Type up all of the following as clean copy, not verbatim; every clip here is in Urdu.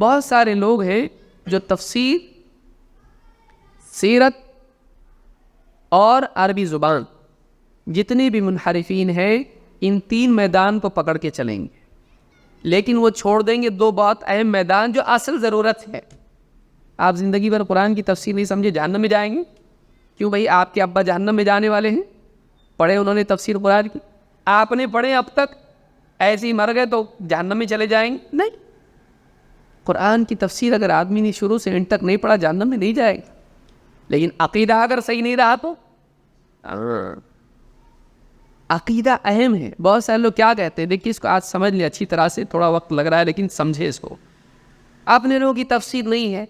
بہت سارے لوگ ہیں جو تفسیر، سیرت اور عربی زبان، جتنے بھی منحرفین ہیں ان تین میدان کو پکڑ کے چلیں گے، لیکن وہ چھوڑ دیں گے دو بہت اہم میدان جو اصل ضرورت ہے۔ آپ زندگی بھر قرآن کی تفسیر نہیں سمجھے جہنم میں جائیں گے؟ کیوں بھائی؟ آپ کے ابا جہنم میں جانے والے ہیں؟ پڑھے انہوں نے تفسیر قرآن کی؟ آپ نے پڑھے اب تک؟ ایسے ہی مر گئے تو جہنم میں چلے جائیں گے؟ نہیں، قرآن کی تفسیر اگر آدمی نے شروع سے اینڈ تک نہیں پڑھا جہنم میں نہیں جائے گا، لیکن عقیدہ اگر صحیح نہیں رہا تو عقیدہ اہم ہے۔ بہت سارے لوگ کیا کہتے ہیں، دیکھیے اس کو آج سمجھ لیں اچھی طرح سے، تھوڑا وقت لگ رہا ہے لیکن سمجھے اس کو۔ اپنے لوگوں کی تفسیر نہیں ہے،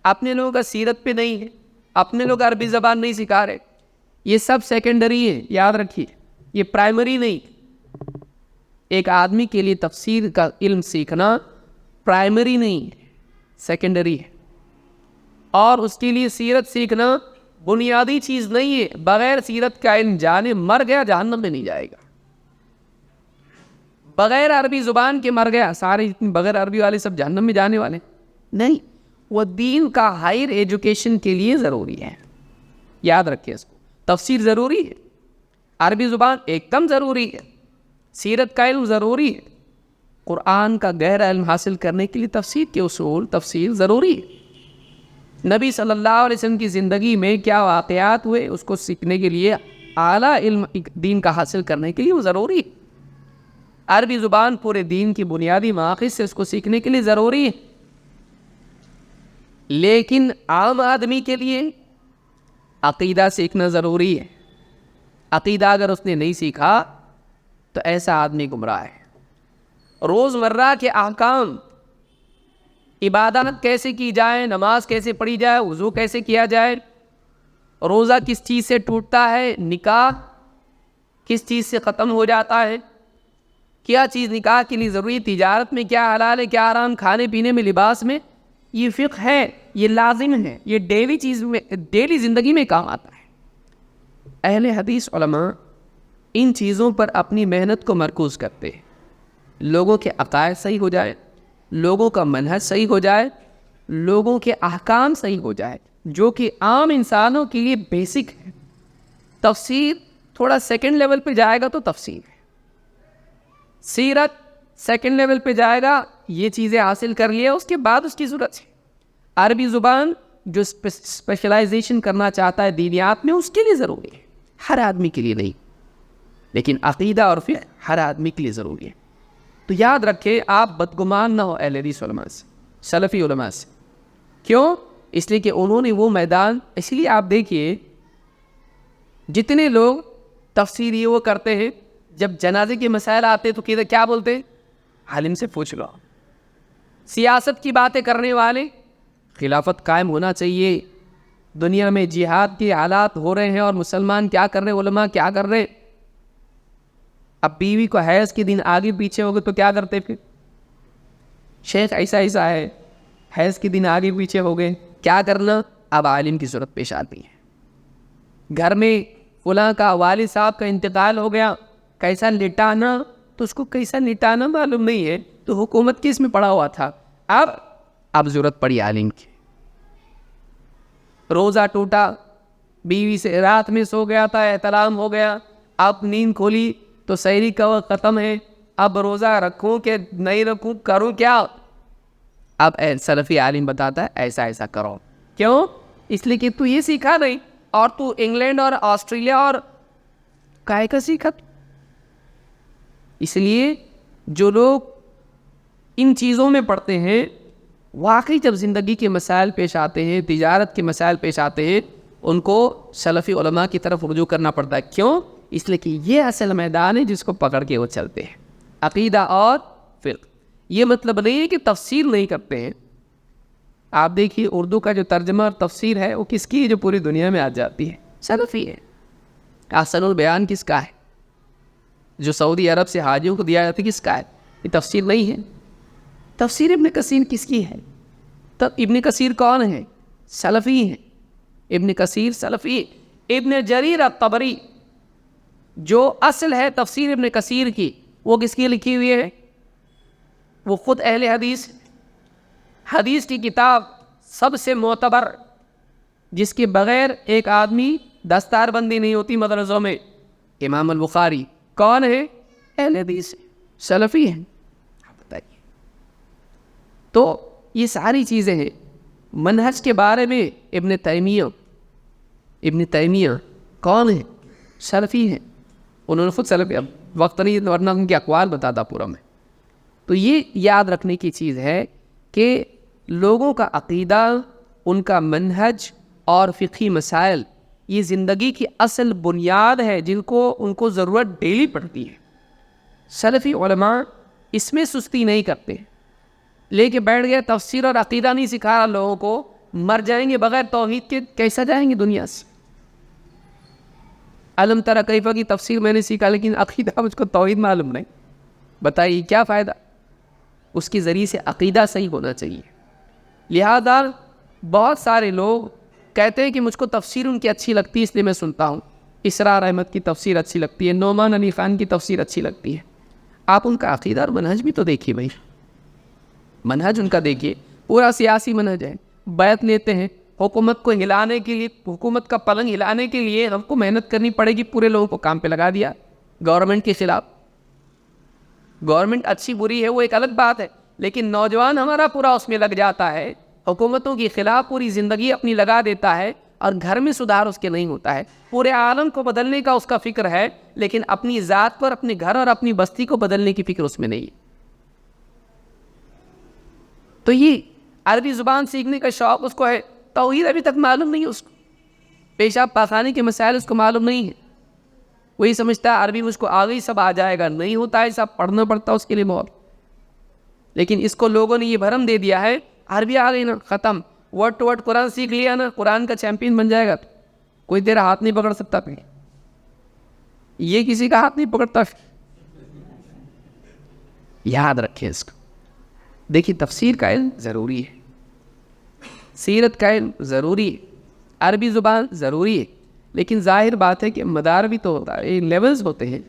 اپنے لوگوں کا سیرت پہ نہیں ہے، اپنے لوگ عربی زبان نہیں سکھا رہے، یہ سب سیکنڈری ہے، یاد رکھیے، یہ پرائمری نہیں۔ ایک آدمی کے لیے تفسیر کا علم سیکھنا پرائمری نہیں ہے، سیکنڈری ہے، اور اس کے لیے سیرت سیکھنا بنیادی چیز نہیں ہے۔ بغیر سیرت کا علم جانے مر گیا جہنم میں نہیں جائے گا، بغیر عربی زبان کے مر گیا، سارے بغیر عربی والے سب جہنم میں جانے والے نہیں۔ وہ دین کا ہائر ایجوکیشن کے لیے ضروری ہے، یاد رکھیے اس کو۔ تفسیر ضروری ہے، عربی زبان ایک دم ضروری ہے، سیرت کا علم ضروری ہے، قرآن کا گہرا علم حاصل کرنے کے لیے تفسیر کے اصول، تفسیر ضروری ہے۔ نبی صلی اللہ علیہ وسلم کی زندگی میں کیا واقعات ہوئے اس کو سیکھنے کے لیے، اعلیٰ علم دین کا حاصل کرنے کے لیے وہ ضروری ہے۔ عربی زبان پورے دین کی بنیادی مقاصد سے اس کو سیکھنے کے لیے ضروری ہے، لیکن عام آدمی کے لیے عقیدہ سیکھنا ضروری ہے۔ عقیدہ اگر اس نے نہیں سیکھا تو ایسا آدمی گمراہ ہے۔ روزمرہ کے احکام، عبادت کیسے کی جائے، نماز کیسے پڑھی جائے، وضو کیسے کیا جائے، روزہ کس چیز سے ٹوٹتا ہے، نکاح کس چیز سے ختم ہو جاتا ہے، کیا چیز نکاح کے لیے ضروری، تجارت میں کیا حلال ہے کیا حرام، کھانے پینے میں، لباس میں، یہ فقہ ہے، یہ لازم ہے، یہ ڈیلی چیز میں، ڈیلی زندگی میں کام آتا ہے۔ اہل حدیث علماء ان چیزوں پر اپنی محنت کو مرکوز کرتے ہیں، لوگوں کے عقائد صحیح ہو جائے، لوگوں کا منہج صحیح ہو جائے، لوگوں کے احکام صحیح ہو جائے، جو کہ عام انسانوں کے لیے بیسک ہے۔ تفسیر تھوڑا سیکنڈ لیول پہ جائے گا تو تفسیر ہے، سیرت سیکنڈ لیول پہ جائے گا، یہ چیزیں حاصل کر لیا اس کے بعد اس کی ضرورت ہے۔ عربی زبان جو اسپیشلائزیشن کرنا چاہتا ہے دینیات میں اس کے لیے ضروری ہے، ہر آدمی کے لیے نہیں، لیکن عقیدہ اور فقہ ہر آدمی کے لیے ضروری ہے۔ تو یاد رکھے، آپ بدگمان نہ ہو اہل حدیث علماء سے، سلفی علماء سے۔ کیوں؟ اس لیے کہ انہوں نے وہ میدان، اس لیے آپ دیکھیے جتنے لوگ تفسیر یہ وہ کرتے ہیں، جب جنازے کے مسائل آتے تو کیا بولتے ہیں؟ عالم سے پوچھ لو۔ سیاست کی باتیں کرنے والے، خلافت قائم ہونا چاہیے، دنیا میں جہاد کے حالات ہو رہے ہیں اور مسلمان کیا کر رہے ہیں، علماء کیا کر رہے ہیں۔ اب بیوی کو حیض کے دن آگے پیچھے ہو گئے تو کیا کرتے پھر؟ شیخ ایسا ہے، حیض کے دن آگے پیچھے ہو گئے، کیا کرنا؟ اب عالم کی ضرورت پیش آتی ہے۔ گھر میں فلاں کا والد صاحب کا انتقال ہو گیا، کیسا لٹانا، تو اس کو کیسا لٹانا معلوم نہیں ہے، تو حکومت کس میں پڑا ہوا تھا، اب ضرورت پڑی عالم کی۔ روزہ ٹوٹا، بیوی سے رات میں سو گیا تھا، احتلام ہو گیا، اب نیند کھولی تو سحری کا وقت ختم ہے، اب روزہ رکھوں کہ نہیں رکھوں، کروں کیا؟ اب سلفی عالم بتاتا ہے ایسا کرو۔ کیوں؟ اس لیے کہ تو یہ سیکھا نہیں، اور تو انگلینڈ اور آسٹریلیا اور کائے کا سیکھا۔ اس لیے جو لوگ ان چیزوں میں پڑھتے ہیں، واقعی جب زندگی کے مسائل پیش آتے ہیں، تجارت کے مسائل پیش آتے ہیں، ان کو سلفی علماء کی طرف رجوع کرنا پڑتا ہے۔ کیوں؟ اس لیے کہ یہ اصل میدان ہے جس کو پکڑ کے وہ چلتے ہیں، عقیدہ اور فقہ۔ یہ مطلب نہیں ہے کہ تفسیر نہیں کرتے ہیں۔ آپ دیکھیے اردو کا جو ترجمہ اور تفسیر ہے وہ کس کی ہے جو پوری دنیا میں آ جاتی ہے؟ سلفی ہے۔ احسن البیان کس کا ہے؟ جو سعودی عرب سے حاجیوں کو دیا جاتا ہے، کس کا ہے؟ یہ تفسیر نہیں ہے۔ تفسیر ابن کثیر کس کی ہے؟ تب ابن کثیر کون ہے؟ سلفی ہیں۔ ابن کثیر سلفی۔ ابن جریر الطبری جو اصل ہے تفسیر ابن کثیر کی، وہ کس کی لکھی ہوئی ہے؟ وہ خود اہل حدیث، حدیث کی کتاب سب سے معتبر جس کے بغیر ایک آدمی دستار بندی نہیں ہوتی مدرسوں میں، امام البخاری کون ہے؟ اہل حدیث ہے، سلفی ہیں. بتائیے. تو یہ ساری چیزیں ہیں. منہج کے بارے میں ابن تیمیہ کون ہے؟ سلفی ہیں. انہوں نے خود سلفی، اب وقت نہیں ورنہ ان کے اقوال بتاتا پورا میں. تو یہ یاد رکھنے کی چیز ہے کہ لوگوں کا عقیدہ، ان کا منہج اور فقہی مسائل یہ زندگی کی اصل بنیاد ہے جن کو ان کو ضرورت ڈیلی پڑتی ہے. سلفی علماء اس میں سستی نہیں کرتے. لے کے بیٹھ گئے تفسیر اور عقیدہ نہیں سکھا رہا لوگوں کو، مر جائیں گے بغیر توحید کے، کیسا جائیں گے دنیا سے؟ علم تری کیف کی تفسیر میں نے سیکھا لیکن عقیدہ مجھ کو توحید معلوم نہیں، بتائیے کیا فائدہ؟ اس کے ذریعے سے عقیدہ صحیح ہونا چاہیے. لہذا بہت سارے لوگ کہتے ہیں کہ مجھ کو تفسیر ان کی اچھی لگتی ہے اس لیے میں سنتا ہوں، اسرار احمد کی تفسیر اچھی لگتی ہے، نعمان علی خان کی تفسیر اچھی لگتی ہے. آپ ان کا عقیدہ اور منہج بھی تو دیکھیے بھائی. منہج ان کا دیکھیے، پورا سیاسی منہج ہے. بیعت لیتے ہیں حکومت کو ہلانے کے لیے، حکومت کا پلنگ ہلانے کے لیے ہم کو محنت کرنی پڑے گی، پورے لوگوں کو کام پہ لگا دیا گورنمنٹ کے خلاف. گورنمنٹ اچھی بری ہے وہ ایک الگ بات ہے، لیکن نوجوان ہمارا پورا اس میں لگ جاتا ہے، حکومتوں کے خلاف پوری زندگی اپنی لگا دیتا ہے اور گھر میں سدھار اس کے نہیں ہوتا ہے. پورے عالم کو بدلنے کا اس کا فکر ہے لیکن اپنی ذات پر، اپنے گھر اور اپنی بستی کو بدلنے کی فکر اس میں نہیں ہے. تو یہ عربی زبان سیکھنے کا شوق اس کو ہے، توحید ابھی تک معلوم نہیں ہے اس کو، پیشاب پاخانے کے مسائل اس کو معلوم نہیں ہے. وہی سمجھتا ہے عربی مجھ کو آ گئی سب آ جائے گا، نہیں ہوتا ہے، سب پڑھنا پڑتا اس کے لیے بہت. لیکن اس کو لوگوں نے یہ بھرم دے دیا ہے عربی آ گئی نا ختم، ورڈ ٹو ورڈ قرآن سیکھ لیا نا قرآن کا چیمپئن بن جائے گا، تو کوئی تیرا ہاتھ نہیں پکڑ سکتا. پھر یہ کسی کا ہاتھ نہیں پکڑتا. یاد رکھیں اس کو. دیکھیے تفسیر کا علم ضروری ہے، سیرت کا علم ضروری ہے، عربی زبان ضروری ہے، لیکن ظاہر بات ہے کہ مدار بھی تو ہوتا ہے، لیولز ہوتے ہیں.